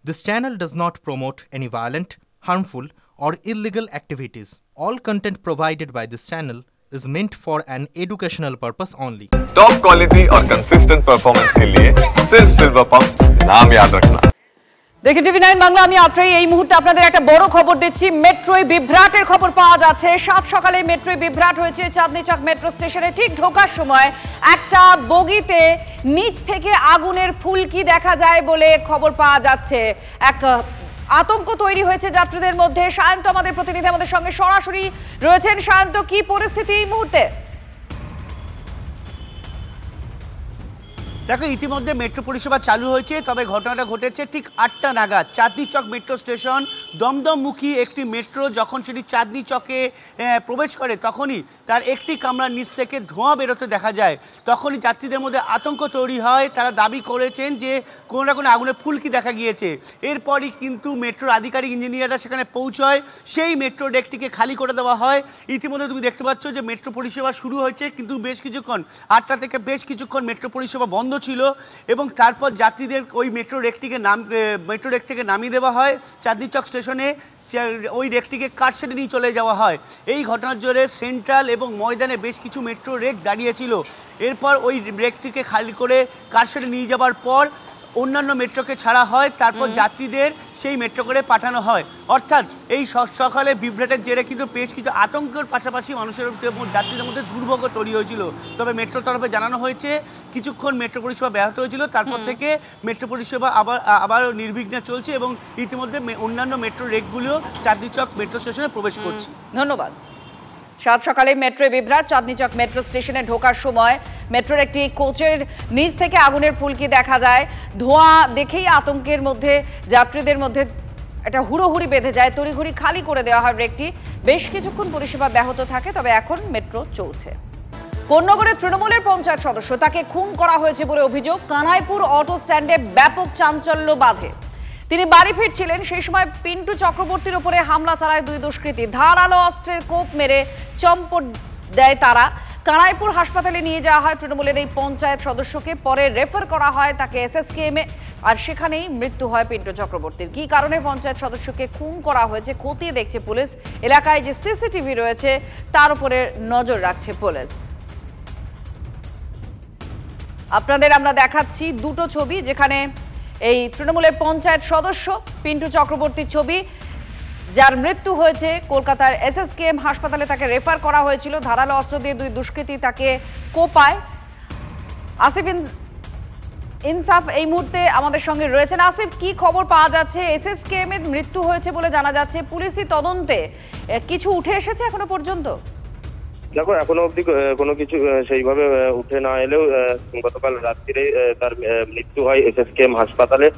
This channel does not promote any violent, harmful, or illegal activities. All content provided by this channel is meant for an educational purpose only. Top quality और consistent performance के लिए सिर्फ silver pumps नाम याद रखना। দেখে টিভি9 বাংলা আমি আত্রাই এই মুহূর্তে আপনাদের একটা বড় খবর দিচ্ছি। মেট্রোয় বিভ্রাটের খবর পাওয়া যাচ্ছে। সাত সকালে মেট্রোয় বিভ্রাট হয়েছে চাঁদনী চক মেট্রো স্টেশনে। ঠিক ঢোকার সময় একটা বগিতে নিচ থেকে আগুনের ফুলকি দেখা যায় বলে খবর পাওয়া যাচ্ছে। এক আতঙ্ক তৈরি হয়েছে যাত্রীদের মধ্যে। শান্ত আমাদের প্রতিনিধি আমাদের সঙ্গে সরাসরি রয়েছেন। শান্ত, কি পরিস্থিতি এই মুহূর্তে? দেখো, ইতিমধ্যে মেট্রো পরিষেবা চালু হয়েছে, তবে ঘটনাটা ঘটেছে ঠিক 8টা নাগাদ। চাঁদনী চক মেট্রো স্টেশন দমদমমুখী একটি মেট্রো যখন সেটি চাঁদনী চকে প্রবেশ করে তখনই তার একটি কামরার নিচ থেকে ধোঁয়া বেরোতে দেখা যায়। তখনই যাত্রীদের মধ্যে আতঙ্ক তৈরি হয়। তারা দাবি করেছেন যে কোনো না কোনো আগুনের ফুলকি দেখা গিয়েছে। এরপরই কিন্তু মেট্রোর আধিকারিক ইঞ্জিনিয়াররা সেখানে পৌঁছয়, সেই মেট্রো ডেকটিকে খালি করে দেওয়া হয়। ইতিমধ্যে তুমি দেখতে পাচ্ছ যে মেট্রো পরিষেবা শুরু হয়েছে, কিন্তু বেশ কিছুক্ষণ 8টা থেকে বেশ কিছুক্ষণ মেট্রো পরিষেবা বন্ধ ছিল এবং তারপর যাত্রীদের ওই মেট্রো রেক থেকে নামিয়ে দেওয়া হয়। চাঁদনী চক স্টেশনে ওই রেকটিকে কারশেডে নিয়ে চলে যাওয়া হয়। এই ঘটনার জোরে সেন্ট্রাল এবং ময়দানে বেশ কিছু মেট্রো রেক দাঁড়িয়েছিল। এরপর ওই রেকটিকে খালি করে কারশেডে নিয়ে যাওয়ার পর অন্যান্য মেট্রোকে ছাড়া হয়, তারপর যাত্রীদের সেই মেট্রো করে পাঠানো হয়। অর্থাৎ এই সকালে বিভ্রাটের জেরে কিন্তু বেশ কিছু আতঙ্কের পাশাপাশি মানুষের যাত্রীদের মধ্যে দুর্ভোগ তৈরি হয়েছিল। তবে মেট্রোর তরফে জানানো হয়েছে কিছুক্ষণ মেট্রো পরিষেবা ব্যাহত হয়েছিল, তারপর থেকে মেট্রো পরিষেবা আবারও নির্বিঘ্নে চলছে এবং ইতিমধ্যে অন্যান্য মেট্রো রেকগুলিও চাঁদনী চক মেট্রো স্টেশনে প্রবেশ করছে। ধন্যবাদ। সাত সকালে মেট্রো বিভ্রাট। চাঁদনী চক মেট্রো স্টেশনে ঢোকার সময় মেট্রোর একটি কোচের নিচ থেকে আগুনের ফুলকি দেখা যায়। ধোঁয়া দেখেই আতঙ্কের মধ্যে যাত্রীদের মধ্যে একটা হুড়োহুড়ি বেঁধে যায়। তড়িঘড়ি খালি করে দেওয়া হয় রেকটি। বেশ কিছুক্ষণ পরিষেবা ব্যাহত থাকে, তবে এখন মেট্রো চলছে। কোন্নগরের তৃণমূলের পঞ্চায়েত সদস্য, তাকে খুন করা হয়েছে বলে অভিযোগ। কানাইপুর অটো স্ট্যান্ডে ব্যাপক চাঞ্চল্য বাধে। তিনি বাড়ি ফিরছিলেন, সেই সময় পিন্টু চক্রবর্তীর উপরে হামলা চালায় দুই দুষ্কৃতী। ধারালো অস্ত্রের কোপ মেরে চম্পট দেয় তারা। কানাইপুর হাসপাতালে নিয়ে যাওয়া হয় তৃণমূলের এই পঞ্চায়েত সদস্যকে। পরে রেফার করা হয় তাকে SSKM-এ, আর সেখানেই মৃত্যু হয় পিন্টু চক্রবর্তীর। কী কারণে পঞ্চায়েত সদস্যকে খুন করা হয়েছে খতিয়ে দেখছে পুলিশ। এলাকায় যে CCTV রয়েছে তার উপরে নজর রাখছে পুলিশ। আপনাদের আমরা দেখাচ্ছি দুটো ছবি, যেখানে এই তৃণমূলের পঞ্চায়েত সদস্য পিন্টু চক্রবর্তীর ছবি, যার মৃত্যু হয়েছে কলকাতার SSKM হাসপাতালে। তাকে রেফার করা হয়েছিল। ধারালো অস্ত্র দিয়ে দুই দুষ্কৃতী তাকে কোপায়। আসিফ ইনসাফ এই মুহূর্তে আমাদের সঙ্গে রয়েছেন। আসিফ, কি খবর পাওয়া যাচ্ছে? SSKM এর মৃত্যু হয়েছে বলে জানা যাচ্ছে। পুলিশি তদন্তে কিছু উঠে এসেছে এখনো পর্যন্ত? দেখো, এখনো অবধি কোনো কিছু সেইভাবে উঠে না এলেও গতকাল রাত্রিরে তার মৃত্যু হয় SSKM হাসপাতালে।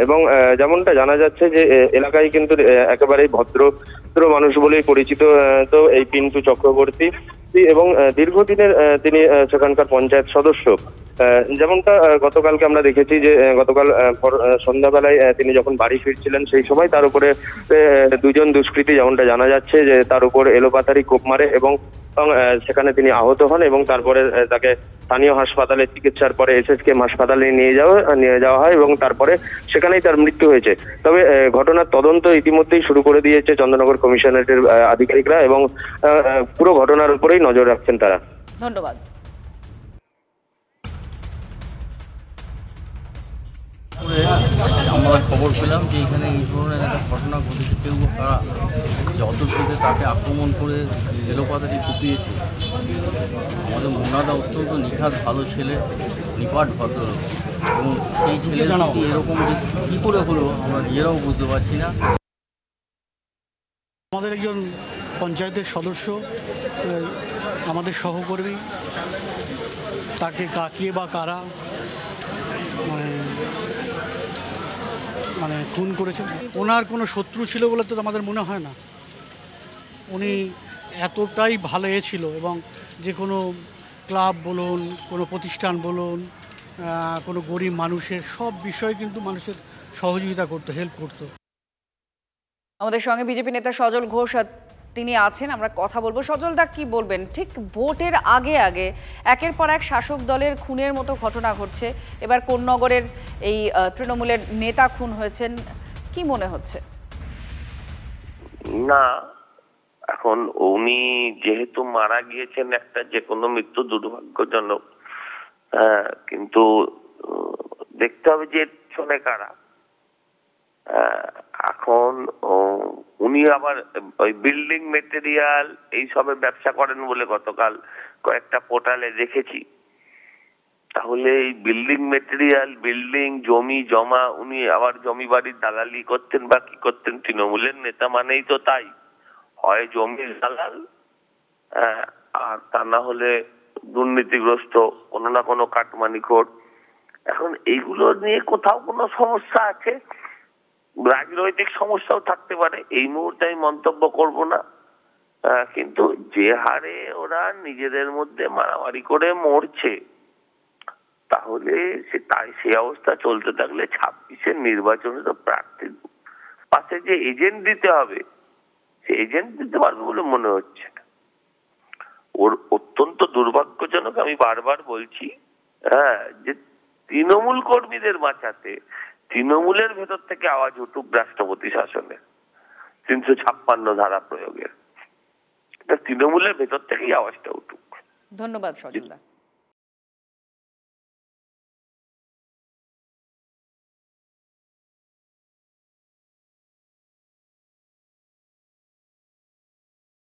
এবং যেমনটা জানা যাচ্ছে যে এলাকায় কিন্তু একেবারেই ভদ্র মানুষ বলেই পরিচিত তো এই পিন্টু চক্রবর্তী, এবং দীর্ঘদিনের তিনি সেখানকার পঞ্চায়েত সদস্য। যেমনটা গতকালকে আমরা দেখেছি যে গতকাল সন্ধ্যাবেলায় তিনি যখন বাড়ি ফিরছিলেন সেই সময় তার উপরে দুজন দুষ্কৃতী, যেমনটা জানা যাচ্ছে যে তার উপর এলোপাতাড়ি কোপ মারে এবং সেখানে তিনি আহত হন এবং তারপরে তাকে স্থানীয় হাসপাতালে চিকিৎসার পরে SSKM হাসপাতালে নিয়ে যাওয়া হয় এবং তারপরে সেখানেই তার মৃত্যু হয়েছে। তবে ঘটনার তদন্ত ইতিমধ্যেই শুরু করে দিয়েছে চন্দননগর কমিশনারেটের আধিকারিকরা এবং পুরো ঘটনার উপরেই নজর রাখছেন তারা। ধন্যবাদ। আমরা খবর পেলাম যে এখানে এই ধরনের একটা ঘটনা ঘটেছে। কেউ তারা যত থেকে তাকে আক্রমণ করে এলোপাতাড়ি কুপিয়েছে। আমাদের মুন্নাদা অত্যন্ত নিখাত ভালো ছেলে, নিপাট ভদ্রলোক, এবং সেই ছেলের প্রতি এরকম যে কী করে হলো আমরা নিজেরাও বুঝতে পারছি না। আমাদের একজন পঞ্চায়েতের সদস্য, আমাদের সহকর্মী, তাকে কাকিয়ে বা কারা মানে খুন করেছে। ওনার কোনো শত্রু ছিল বলে তো আমাদের মনে হয় না। উনি এতটাই ভালো ছিল এবং যে কোনো ক্লাব বলুন, কোনো প্রতিষ্ঠান বলুন, কোনো গরিব মানুষের সব বিষয়ে কিন্তু মানুষের সহযোগিতা করতো, হেল্প করতো। আমাদের সঙ্গে বিজেপি নেতা সজল ঘোষ তিনি আছেন, আমরা কথা বলবো। সজলদা, কি বলবেন? ঠিক ভোটের আগে আগে একের পর এক শাসক দলের খুনের মতো ঘটনা ঘটছে। এবার কোন্নগরের এই তৃণমূলের নেতা খুন হয়েছেন, কি মনে হচ্ছে? না, এখন উনি যেহেতু মারা গিয়েছেন, একটা যে কোনো মৃত্যু দুর্ভাগ্যজনক, কিন্তু দেখতে হবে যে শোনে কারা। এখন উনি আবার ওই বিল্ডিং মেটেরিয়াল এইসবের ব্যবসা করেন বলে গতকাল কয়েকটা পোর্টালে দেখেছি। তাহলে এই বিল্ডিং মেটেরিয়াল, বিল্ডিং, জমি জমা, উনি আবার জমি বাড়ির দালালি করতেন বা কি করতেন? তৃণমূলের নেতা মানেই তো তাই, হয় জমির দালাল আর তা না হলে দুর্নীতিগ্রস্ত কোনো না কোনো কাটমানিখোর। এখন এইগুলো নিয়ে কোথাও কোনো সমস্যা আছে, রাজনৈতিক সমস্যাও থাকতে পারে, এই মুহূর্তে আমি মন্তব্য করব না। কিন্তু যে হারে ওরা নিজেদের মধ্যে মারামারি করে মরছে, তাহলে সেই অবস্থা চলতে থাকলে 26-এর নির্বাচনে তো প্রার্থীর পাশে যে এজেন্ট দিতে হবে, সে এজেন্ট দিতে পারবে বলে মনে হচ্ছে না। ওর অত্যন্ত দুর্ভাগ্যজনক, আমি বারবার বলছি, যে তৃণমূল কর্মীদের বাঁচাতে তৃণমূলের ভেতর থেকে আওয়াজ উঠুক রাষ্ট্রপতি শাসনের 356 ধারা প্রয়োগের, তৃণমূলের ভেতর থেকেই আওয়াজটা উঠুক। ধন্যবাদ সজলদা।